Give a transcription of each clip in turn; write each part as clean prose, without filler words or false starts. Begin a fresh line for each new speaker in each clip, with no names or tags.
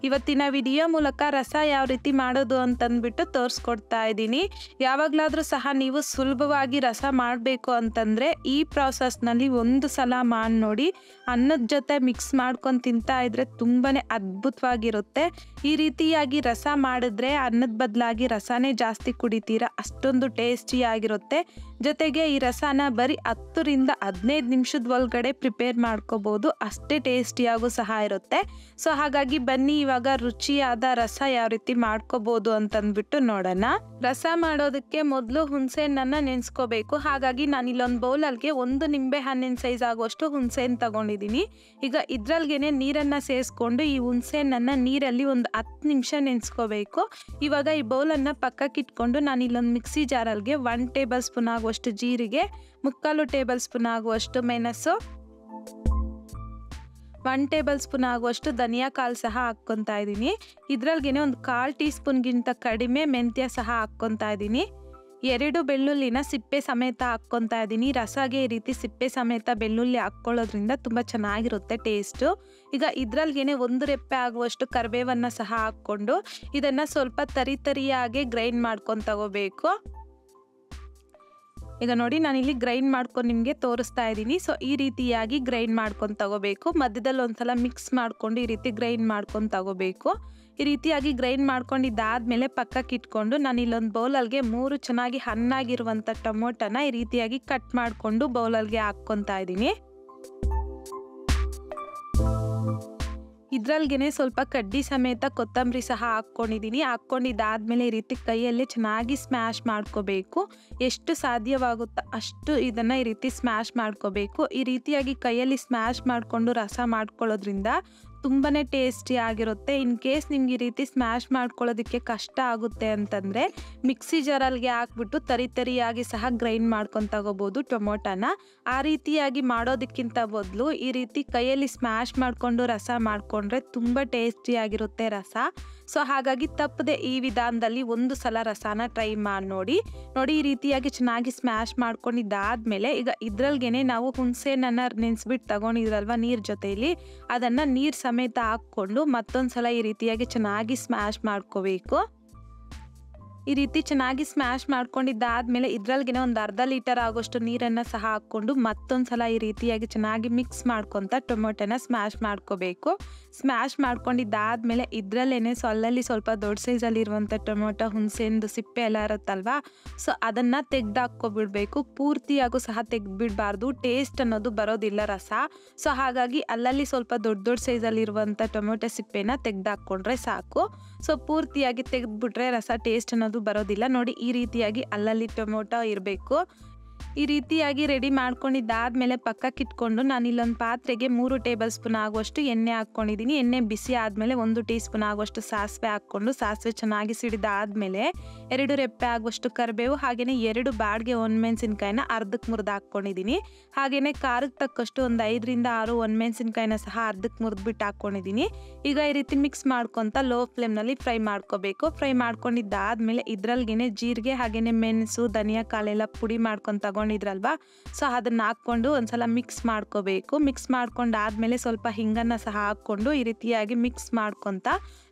ಇವತ್ತಿನ ವಿಡಿಯೋ ಮೂಲಕ ರಸ ಯಾವ ರೀತಿ ಮಾಡೋದು ಅಂತಂದ್ಬಿಟ್ಟು ತೋರಿಸ್ಕೊಡ್ತಾ ಇದ್ದೀನಿ. ಯಾವಾಗಲಾದರೂ ಸಹ ನೀವು ಸುಲಭವಾಗಿ ರಸ ಮಾಡಬೇಕು ಅಂತಂದರೆ ಈ ಪ್ರಾಸೆಸ್ನಲ್ಲಿ ಒಂದು ಸಲ ಮಾಡಿ ನೋಡಿ. ಅನ್ನದ ಜೊತೆ ಮಿಕ್ಸ್ ಮಾಡ್ಕೊಂಡು ತಿಂತಾ ಇದ್ರೆ ತುಂಬಾ ಅದ್ಭುತವಾಗಿರುತ್ತೆ. ಈ ರೀತಿಯಾಗಿ ರಸ ಮಾಡಿದ್ರೆ ಅನ್ನದ ಬದಲಾಗಿ ರಸನೇ ಜಾಸ್ತಿ ಕುಡಿತೀರಾ, ಅಷ್ಟೊಂದು ಟೇಸ್ಟಿಯಾಗಿರುತ್ತೆ. ಜೊತೆಗೆ ಈ ರಸನ ಬರೀ 10 ರಿಂದ 15 ನಿಮಿಷದ ಒಳಗಡೆ ಪ್ರಿಪೇರ್ ಮಾಡ್ಕೋಬೋದು, ಅಷ್ಟೇ ಟೇಸ್ಟಿಯಾಗೂ ಸಹ ಇರುತ್ತೆ. ಸೊ ಹಾಗಾಗಿ ಬನ್ನಿ ಇವಾಗ ರುಚಿಯಾದ ರಸ ಯಾವ ರೀತಿ ಮಾಡ್ಕೋಬೋದು ಅಂತಂದ್ಬಿಟ್ಟು ನೋಡೋಣ. ರಸ ಮಾಡೋದಕ್ಕೆ ಮೊದಲು ಹುಣಸೆಹಣ್ಣನ್ನು ನೆನೆಸ್ಕೋಬೇಕು. ಹಾಗಾಗಿ ನಾನು ಇಲ್ಲೊಂದು ಬೌಲಲ್ಗೆ 1 ನಿಂಬೆ ಹಣ್ಣಿನ ಸೈಜ್ ಆಗುವಷ್ಟು ಹುಣಸೆಹಣ್ಣು ತಗೊಂಡಿದ್ದೀನಿ. ಈಗ ಇದ್ರಲ್ಗೆ ನೀರನ್ನು ಸೇರಿಸ್ಕೊಂಡು ಈ ಹುಣಸೆಹಣ್ಣನ್ನು ನೀರಲ್ಲಿ ಒಂದು 10 ನಿಮಿಷ ನೆನೆಸ್ಕೋಬೇಕು. ಇವಾಗ ಈ ಬೌಲನ್ನು ಪಕ್ಕಕ್ಕೆ ಇಟ್ಕೊಂಡು ನಾನು ಇಲ್ಲೊಂದು ಮಿಕ್ಸಿ ಜಾರಲ್ಗೆ 1 ಟೇಬಲ್ ಸ್ಪೂನ್ ಆಗುವಷ್ಟು ಜೀರಿಗೆ, 3/4 ಟೇಬಲ್ ಸ್ಪೂನ್ ಆಗುವಷ್ಟು ಮೆಣಸು, 1 ಟೇಬಲ್ ಸ್ಪೂನ್ ಆಗುವಷ್ಟು ಧನಿಯಾ ಕಾಳು ಸಹ ಹಾಕ್ಕೊತಾ ಇದ್ದೀನಿ. ಇದ್ರಲ್ಗೆ ಒಂದು 1/4 ಟೀ ಸ್ಪೂನ್ಗಿಂತ ಕಡಿಮೆ ಮೆಂತ್ಯ ಸಹ ಹಾಕ್ಕೊತಾ ಇದ್ದೀನಿ. 2 ಬೆಳ್ಳುಳ್ಳಿನ ಸಿಪ್ಪೆ ಸಮೇತ ಹಾಕ್ಕೊತಾ ಇದ್ದೀನಿ. ರಸಗೆ ಈ ರೀತಿ ಸಿಪ್ಪೆ ಸಮೇತ ಬೆಳ್ಳುಳ್ಳಿ ಹಾಕ್ಕೊಳ್ಳೋದ್ರಿಂದ ತುಂಬ ಚೆನ್ನಾಗಿರುತ್ತೆ ಟೇಸ್ಟು. ಈಗ ಇದ್ರಲ್ಗೆ 1 ರೆಪ್ಪೆ ಆಗುವಷ್ಟು ಕರಿಬೇವನ್ನು ಸಹ ಹಾಕ್ಕೊಂಡು ಇದನ್ನು ಸ್ವಲ್ಪ ತರಿಯಾಗಿ ಗ್ರೈಂಡ್ ಮಾಡ್ಕೊಂಡು ತಗೋಬೇಕು. ಈಗ ನೋಡಿ ನಾನಿಲ್ಲಿ ಗ್ರೈಂಡ್ ಮಾಡ್ಕೊಂಡು ನಿಮಗೆ ತೋರಿಸ್ತಾ ಇದ್ದೀನಿ. ಸೊ ಈ ರೀತಿಯಾಗಿ ಗ್ರೈಂಡ್ ಮಾಡ್ಕೊಂಡು ತಗೋಬೇಕು. ಮಧ್ಯದಲ್ಲಿ ಒಂದ್ಸಲ ಮಿಕ್ಸ್ ಮಾಡ್ಕೊಂಡು ಈ ರೀತಿ ಗ್ರೈಂಡ್ ಮಾಡ್ಕೊಂಡು ತಗೋಬೇಕು. ಈ ರೀತಿಯಾಗಿ ಗ್ರೈಂಡ್ ಮಾಡ್ಕೊಂಡಿದ್ದಾದ್ಮೇಲೆ ಪಕ್ಕಕ್ಕೆ ಇಟ್ಕೊಂಡು ನಾನು ಇಲ್ಲೊಂದು ಬೌಲಲ್ಗೆ 3 ಚೆನ್ನಾಗಿ ಹಣ್ಣಾಗಿರುವಂಥ ಟೊಮೊಟೊನ ಈ ರೀತಿಯಾಗಿ ಕಟ್ ಮಾಡಿಕೊಂಡು ಬೌಲಲ್ಗೆ ಹಾಕ್ಕೊತಾ ಇದ್ದೀನಿ. ಇದ್ರಲ್ಗೆ ಸ್ವಲ್ಪ ಕಡ್ಡಿ ಸಮೇತ ಕೊತ್ತಂಬರಿ ಸಹ ಹಾಕ್ಕೊಂಡಿದ್ದೀನಿ. ಹಾಕ್ಕೊಂಡಿದ್ದಾದ್ಮೇಲೆ ಈ ರೀತಿ ಕೈಯಲ್ಲಿ ಚೆನ್ನಾಗಿ ಸ್ಮ್ಯಾಶ್ ಮಾಡ್ಕೋಬೇಕು. ಎಷ್ಟು ಸಾಧ್ಯವಾಗುತ್ತೋ ಅಷ್ಟು ಇದನ್ನು ಈ ರೀತಿ ಸ್ಮ್ಯಾಶ್ ಮಾಡ್ಕೋಬೇಕು. ಈ ರೀತಿಯಾಗಿ ಕೈಯಲ್ಲಿ ಸ್ಮ್ಯಾಶ್ ಮಾಡಿಕೊಂಡು ರಸ ಮಾಡ್ಕೊಳ್ಳೋದ್ರಿಂದ ತುಂಬಾ ಟೇಸ್ಟಿ ಆಗಿರುತ್ತೆ. ಇನ್ ಕೇಸ್ ನಿಮ್ಗೆ ಈ ರೀತಿ ಸ್ಮ್ಯಾಶ್ ಮಾಡ್ಕೊಳ್ಳೋದಕ್ಕೆ ಕಷ್ಟ ಆಗುತ್ತೆ ಅಂತಂದರೆ ಮಿಕ್ಸಿ ಜಾರಲ್ಗೆ ಹಾಕ್ಬಿಟ್ಟು ತರಿಯಾಗಿ ಸಹ ಗ್ರೈಂಡ್ ಮಾಡ್ಕೊಂಡು ತಗೋಬೋದು ಟೊಮೊಟೊನ. ಆ ರೀತಿಯಾಗಿ ಮಾಡೋದಕ್ಕಿಂತ ಬದಲು ಈ ರೀತಿ ಕೈಯಲ್ಲಿ ಸ್ಮ್ಯಾಶ್ ಮಾಡಿಕೊಂಡು ರಸ ಮಾಡಿಕೊಂಡ್ರೆ ತುಂಬ ಟೇಸ್ಟಿಯಾಗಿರುತ್ತೆ ರಸ. ಸೊ ಹಾಗಾಗಿ ತಪ್ಪದೆ ಈ ವಿಧಾನದಲ್ಲಿ ಒಂದು ಸಲ ರಸನ ಟ್ರೈ ಮಾಡಿ ನೋಡಿ. ಈ ರೀತಿಯಾಗಿ ಚೆನ್ನಾಗಿ ಸ್ಮ್ಯಾಶ್ ಮಾಡ್ಕೊಂಡಿದ್ದಾದ್ಮೇಲೆ ಈಗ ಇದ್ರಲ್ಗೆ ನಾವು ಹುಣಸೆಹಣ್ಣನ್ನು ನೆನೆಸ್ಬಿಟ್ಟು ತಗೊಂಡಿದ್ರಲ್ವ ನೀರ್ ಜೊತೆಯಲ್ಲಿ, ಅದನ್ನು ನೀರು ಸಮೇತ ಹಾಕ್ಕೊಂಡು ಮತ್ತೊಂದ್ಸಲ ಈ ರೀತಿಯಾಗಿ ಚೆನ್ನಾಗಿ ಸ್ಮ್ಯಾಶ್ ಮಾಡ್ಕೋಬೇಕು. ಈ ರೀತಿ ಚೆನ್ನಾಗಿ ಸ್ಮ್ಯಾಶ್ ಮಾಡ್ಕೊಂಡಿದ್ದಾದ್ಮೇಲೆ ಇದ್ರಲ್ಗೆ ಒಂದು 1/2 ಲೀಟರ್ ಆಗೋಷ್ಟು ನೀರನ್ನು ಸಹ ಹಾಕ್ಕೊಂಡು ಮತ್ತೊಂದ್ಸಲ ಈ ರೀತಿಯಾಗಿ ಚೆನ್ನಾಗಿ ಮಿಕ್ಸ್ ಮಾಡ್ಕೊತ ಟೊಮೊಟೊನ ಸ್ಮ್ಯಾಶ್ ಮಾಡ್ಕೋಬೇಕು. ಸ್ಮ್ಯಾಶ್ ಮಾಡ್ಕೊಂಡಿದ್ದಾದ್ಮೇಲೆ ಇದ್ರಲ್ಲೇನೆ ಅಲ್ಲಲ್ಲಿ ಸ್ವಲ್ಪ ದೊಡ್ಡ ಸೈಜಲ್ಲಿ ಇರುವಂಥ ಟೊಮೊಟೊ ಹುಣಸೆಹಣ್ಣು ಸಿಪ್ಪೆ ಎಲ್ಲ ಇರುತ್ತಲ್ವಾ, ಸೊ ಅದನ್ನು ತೆಗ್ದಾಕ್ಕೊಬಿಡ್ಬೇಕು. ಪೂರ್ತಿಯಾಗೂ ಸಹ ತೆಗ್ದುಬಿಡಬಾರ್ದು, ಟೇಸ್ಟ್ ಅನ್ನೋದು ಬರೋದಿಲ್ಲ ರಸ. ಸೊ ಹಾಗಾಗಿ ಅಲ್ಲಲ್ಲಿ ಸ್ವಲ್ಪ ದೊಡ್ಡ ಸೈಜಲ್ಲಿ ಇರುವಂಥ ಟೊಮೊಟೊ ಸಿಪ್ಪೆನ ತೆಗ್ದಾಕ್ಕೊಂಡ್ರೆ ಸಾಕು. ಸೊ ಪೂರ್ತಿಯಾಗಿ ತೆಗೆದ್ಬಿಟ್ರೆ ರಸ ಟೇಸ್ಟ್ ಅನ್ನೋದು ಬರೋದಿಲ್ಲ. ನೋಡಿ ಈ ರೀತಿಯಾಗಿ ಅಲ್ಲಲ್ಲಿ ಟೊಮೊಟೊ ಇರಬೇಕು. ಈ ರೀತಿಯಾಗಿ ರೆಡಿ ಮಾಡ್ಕೊಂಡಿದ್ದಾದ್ಮೇಲೆ ಪಕ್ಕಕ್ಕೆ ಇಟ್ಕೊಂಡು ನಾನು ಇಲ್ಲೊಂದು ಪಾತ್ರೆಗೆ 3 ಟೇಬಲ್ ಸ್ಪೂನ್ ಆಗುವಷ್ಟು ಎಣ್ಣೆ ಹಾಕ್ಕೊಂಡಿದ್ದೀನಿ. ಎಣ್ಣೆ ಬಿಸಿ ಆದಮೇಲೆ 1 ಟೀ ಸ್ಪೂನ್ ಆಗುವಷ್ಟು ಸಾಸಿವೆ ಹಾಕ್ಕೊಂಡು ಸಾಸಿವೆ ಚೆನ್ನಾಗಿ ಸಿಡಿದಾದ್ಮೇಲೆ 2 ರೆಪ್ಪೆ ಆಗುವಷ್ಟು ಕರಿಬೇವು, ಹಾಗೆಯೇ 2 ಬಾಡಿಗೆ ಒಣಮೆಣಸಿನ್ಕಾಯಿನ ಅರ್ಧಕ್ಕೆ ಮುರಿದು ಹಾಕ್ಕೊಂಡಿದ್ದೀನಿ. ಹಾಗೆಯೇ ಖಾರಕ್ಕೆ ತಕ್ಕಷ್ಟು ಒಂದು 5 ರಿಂದ 6 ಒಣಮೆಣಸಿನ್ಕಾಯಿನ ಸಹ ಅರ್ಧಕ್ಕೆ ಮುರಿದ್ಬಿಟ್ಟು ಹಾಕ್ಕೊಂಡಿದ್ದೀನಿ. ಈಗ ಈ ರೀತಿ ಮಿಕ್ಸ್ ಮಾಡ್ಕೊತ ಲೋ ಫ್ಲೇಮ್ನಲ್ಲಿ ಫ್ರೈ ಮಾಡ್ಕೋಬೇಕು. ಫ್ರೈ ಮಾಡ್ಕೊಂಡಿದ್ದಾದ್ಮೇಲೆ ಇದ್ರಲ್ಗೆ ಜೀರಿಗೆ ಹಾಗೆಯೇ ಮೆಣಸು ಧನಿಯಾ ಕಾಳೆಲ್ಲ ಪುಡಿ ಮಾಡ್ಕೊಂಡು ತಗೊಂಡಿದ್ರಲ್ವಾ, ಸೊ ಅದನ್ನ ಹಾಕ್ಕೊಂಡು ಒಂದ್ಸಲ ಮಿಕ್ಸ್ ಮಾಡ್ಕೋಬೇಕು. ಮಿಕ್ಸ್ ಮಾಡ್ಕೊಂಡಾದ್ಮೇಲೆ ಸ್ವಲ್ಪ ಹಿಂಗನ್ನು ಸಹ ಹಾಕ್ಕೊಂಡು ಈ ರೀತಿಯಾಗಿ ಮಿಕ್ಸ್ ಮಾಡ್ಕೊತ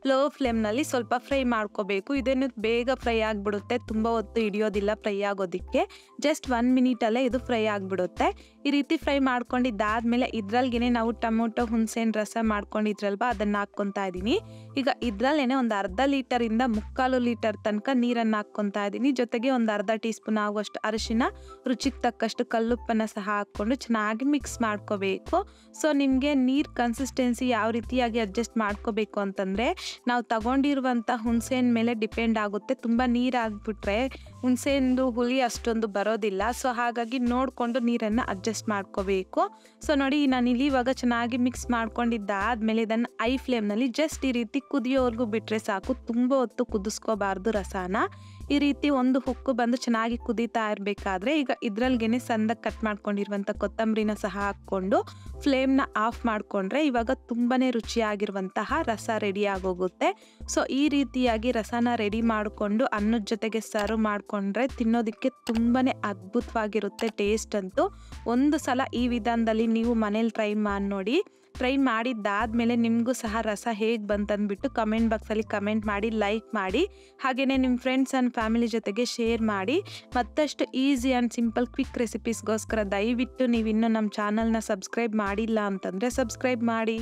ಲೋ ಫ್ಲೇಮ್ನಲ್ಲಿ ಸ್ವಲ್ಪ ಫ್ರೈ ಮಾಡ್ಕೋಬೇಕು. ಇದೇನು ಬೇಗ ಫ್ರೈ ಆಗಿಬಿಡುತ್ತೆ, ತುಂಬ ಹೊತ್ತು ಹಿಡಿಯೋದಿಲ್ಲ ಫ್ರೈ ಆಗೋದಕ್ಕೆ. ಜಸ್ಟ್ 1 ಮಿನಿಟಲ್ಲೇ ಇದು ಫ್ರೈ ಆಗಿಬಿಡುತ್ತೆ. ಈ ರೀತಿ ಫ್ರೈ ಮಾಡ್ಕೊಂಡಿದ್ದಾದ್ಮೇಲೆ ಇದ್ರಲ್ಗೆ ನಾವು ಟೊಮೊಟೊ ಹುಣಸೆಹಣ್ಣು ರಸ ಮಾಡ್ಕೊಂಡಿದ್ರಲ್ವಾ ಅದನ್ನು ಹಾಕ್ಕೊತಾ ಇದ್ದೀನಿ. ಈಗ ಇದ್ರಲ್ಲೇನೆ ಒಂದು 1/2 ಲೀಟರಿಂದ 3/4 ಲೀಟರ್ ತನಕ ನೀರನ್ನು ಹಾಕ್ಕೊತಾ ಇದ್ದೀನಿ. ಜೊತೆಗೆ ಒಂದು 1/2 ಟೀ ಸ್ಪೂನ್ ಆಗುವಷ್ಟು ಅರಿಶಿನ, ರುಚಿಗೆ ತಕ್ಕಷ್ಟು ಕಲ್ಲುಪ್ಪನ್ನು ಸಹ ಹಾಕ್ಕೊಂಡು ಚೆನ್ನಾಗಿ ಮಿಕ್ಸ್ ಮಾಡ್ಕೋಬೇಕು. ಸೊ ನಿಮಗೆ ನೀರು ಕನ್ಸಿಸ್ಟೆನ್ಸಿ ಯಾವ ರೀತಿಯಾಗಿ ಅಡ್ಜಸ್ಟ್ ಮಾಡ್ಕೋಬೇಕು ಅಂತಂದರೆ ನಾವು ತಗೊಂಡಿರುವಂಥ ಹುಣಸೆಹಣ್ಣು ಮೇಲೆ ಡಿಪೆಂಡ್ ಆಗುತ್ತೆ. ತುಂಬ ನೀರು ಆಗಿಬಿಟ್ರೆ ಹುಣಸೆಹಣ್ಣು ಹುಳಿ ಅಷ್ಟೊಂದು ಬರೋದಿಲ್ಲ. ಸೊ ಹಾಗಾಗಿ ನೋಡಿಕೊಂಡು ನೀರನ್ನು ಅಡ್ಜಸ್ಟ್ ಮಾಡ್ಕೋಬೇಕು. ಸೊ ನೋಡಿ ನಾನಿಲ್ಲಿ ಇವಾಗ ಚೆನ್ನಾಗಿ ಮಿಕ್ಸ್ ಮಾಡ್ಕೊಂಡಿದ್ದಾದ್ಮೇಲೆ ಇದನ್ನು ಐ ಫ್ಲೇಮ್ನಲ್ಲಿ ಜಸ್ಟ್ ಈ ರೀತಿ ಕುದಿಯೋವರೆಗೂ ಬಿಟ್ಟರೆ ಸಾಕು, ತುಂಬ ಹೊತ್ತು ಕುದಿಸ್ಕೋಬಾರ್ದು ರಸನ. ಈ ರೀತಿ ಒಂದು ಹುಕ್ಕು ಬಂದು ಚೆನ್ನಾಗಿ ಕುದೀತಾ ಇರಬೇಕಾದ್ರೆ ಈಗ ಇದ್ರಲ್ಗೆ ಸಣ್ಣದಾಗಿ ಕಟ್ ಮಾಡ್ಕೊಂಡಿರುವಂಥ ಕೊತ್ತಂಬರಿನ ಸಹ ಹಾಕ್ಕೊಂಡು ಫ್ಲೇಮ್ನ ಆಫ್ ಮಾಡಿಕೊಂಡ್ರೆ ಇವಾಗ ತುಂಬಾ ರುಚಿಯಾಗಿರುವಂತಹ ರಸ ರೆಡಿ ಆಗೋಗುತ್ತೆ. ಸೊ ಈ ರೀತಿಯಾಗಿ ರಸನ ರೆಡಿ ಮಾಡಿಕೊಂಡು ಅನ್ನದ ಜೊತೆಗೆ ಸರ್ವ್ ಮಾಡಿಕೊಂಡ್ರೆ ತಿನ್ನೋದಕ್ಕೆ ತುಂಬಾ ಅದ್ಭುತವಾಗಿರುತ್ತೆ ಟೇಸ್ಟ್ ಅಂತೂ. ಒಂದು ಸಲ ಈ ವಿಧಾನದಲ್ಲಿ ನೀವು ಮನೇಲಿ ಟ್ರೈ ಮಾಡಿ ನೋಡಿ. ಟ್ರೈ ಮಾಡಿದ್ದಾದಮೇಲೆ ನಿಮಗೂ ಸಹ ರಸ ಹೇಗೆ ಬಂತಂದ್ಬಿಟ್ಟು ಕಮೆಂಟ್ ಬಾಕ್ಸಲ್ಲಿ ಕಮೆಂಟ್ ಮಾಡಿ, ಲೈಕ್ ಮಾಡಿ, ಹಾಗೆಯೇ ನಿಮ್ಮ ಫ್ರೆಂಡ್ಸ್ ಆ್ಯಂಡ್ ಫ್ಯಾಮಿಲಿ ಜೊತೆಗೆ ಶೇರ್ ಮಾಡಿ. ಮತ್ತಷ್ಟು ಈಸಿ ಆ್ಯಂಡ್ ಸಿಂಪಲ್ ಕ್ವಿಕ್ ರೆಸಿಪೀಸ್ಗೋಸ್ಕರ ದಯವಿಟ್ಟು ನೀವಿನ್ನೂ ನಮ್ಮ ಚಾನಲ್ನ ಸಬ್ಸ್ಕ್ರೈಬ್ ಮಾಡಿಲ್ಲ ಅಂತಂದರೆ ಸಬ್ಸ್ಕ್ರೈಬ್ ಮಾಡಿ.